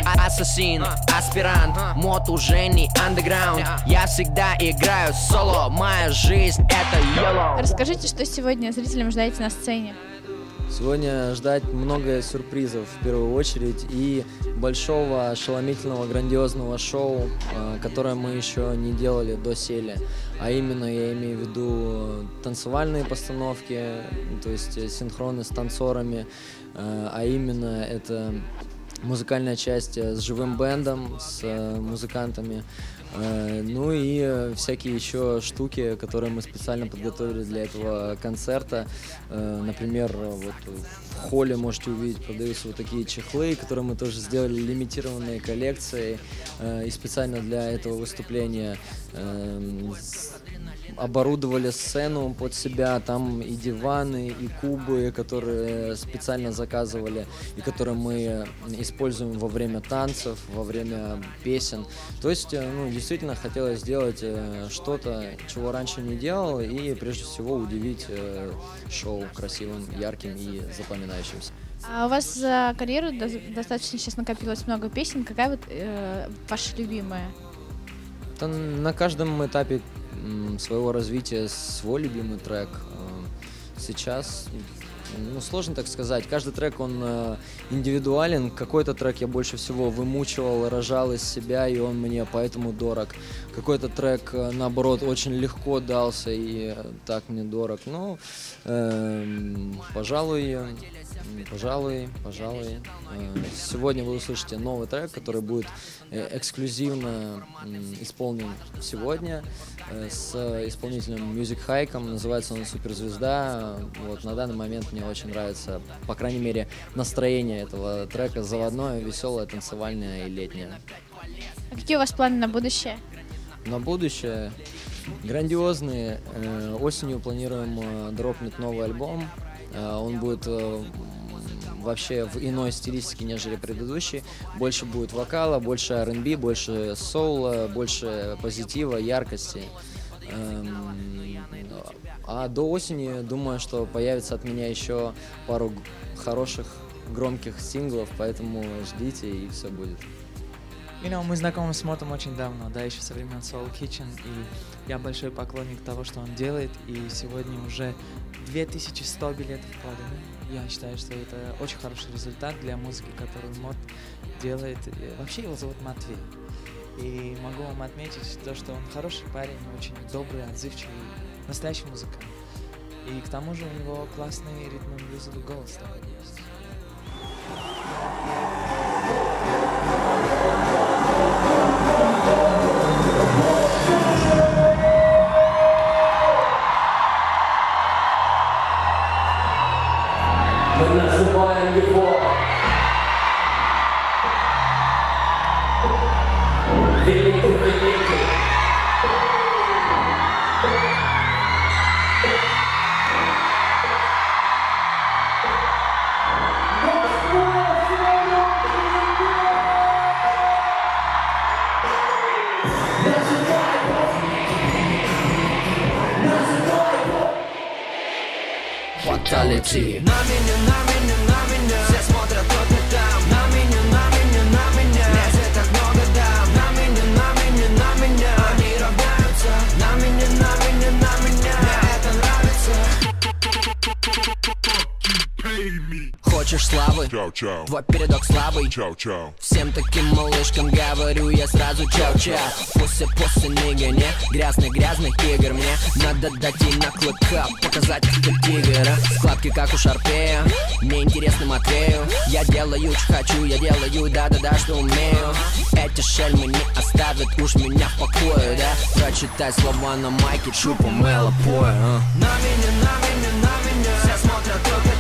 Ассасин, аспирант, мод уже не андеграунд. Я всегда играю соло, моя жизнь это yellow. Расскажите, что сегодня зрителям ждаете на сцене? Сегодня ждать много сюрпризов в первую очередь и большого, ошеломительного, грандиозного шоу, которое мы еще не делали доселе. А именно я имею в виду танцевальные постановки, то есть синхроны с танцорами, а именно это музыкальная часть с живым бэндом, с музыкантами. Ну и всякие еще штуки, которые мы специально подготовили для этого концерта. Например, вот в холле можете увидеть, продаются вот такие чехлы, которые мы тоже сделали лимитированной коллекцией и специально для этого выступления оборудовали сцену под себя, там и диваны, и кубы, которые специально заказывали, и которые мы используем во время танцев, во время песен. То есть, ну, действительно хотелось сделать что-то, чего раньше не делал, и прежде всего удивить шоу красивым, ярким и запоминающимся. А у вас за карьеру достаточно сейчас накопилось много песен. Какая вот ваша любимая? На каждом этапе своего развития свой любимый трек. Сейчас, ну, сложно так сказать, каждый трек, он индивидуален. Какой-то трек я больше всего вымучивал, рожал из себя, и он мне поэтому дорог. Какой-то трек, наоборот, очень легко дался, и так мне дорог. Ну, пожалуй. Сегодня вы услышите новый трек, который будет эксклюзивно исполнен сегодня с исполнителем Music Hike. Называется он «Суперзвезда». Вот, на данный момент мне очень нравится, по крайней мере, настроение этого трека. Заводное, веселое, танцевальное и летнее. А какие у вас планы на будущее? На будущее грандиозные. Осенью планируем дропнуть новый альбом. Он будет вообще в иной стилистике, нежели предыдущий. Больше будет вокала, больше R&B, больше соула, больше позитива, яркости. А до осени, думаю, что появится от меня еще пару хороших, громких синглов, поэтому ждите, и все будет. Мы знакомы с Мотом очень давно, да, еще со времен Soul Kitchen, и я большой поклонник того, что он делает, и сегодня уже 2100 билетов проданы. Я считаю, что это очень хороший результат для музыки, которую Мот делает. Вообще его зовут Матвей. И могу вам отметить то, что он хороший парень, очень добрый, отзывчивый, настоящий музыкант. И к тому же у него классный ритм и блюзовый голос такой есть. Мы наступаем его. Великий. Fatality. На меня, все смотрят только там. На меня, мне так много дам. На меня, они равняются. На меня, мне это нравится. Хочешь славы? Чау-чау. Твой передок слабый? Чау-чау. Всем таким малышкам говорю я сразу чау-чау. После нига, не грязный игр. Мне надо дать ей на клыка, показать как тигра. Складки как у Шарпея, мне интересно Матвею. Я делаю, что хочу, я делаю, да-да-да, что умею. Эти шельмы не оставят уж меня в покое, да? Прочитай слова на майке, чупа мелопоя. На меня, все смотрят только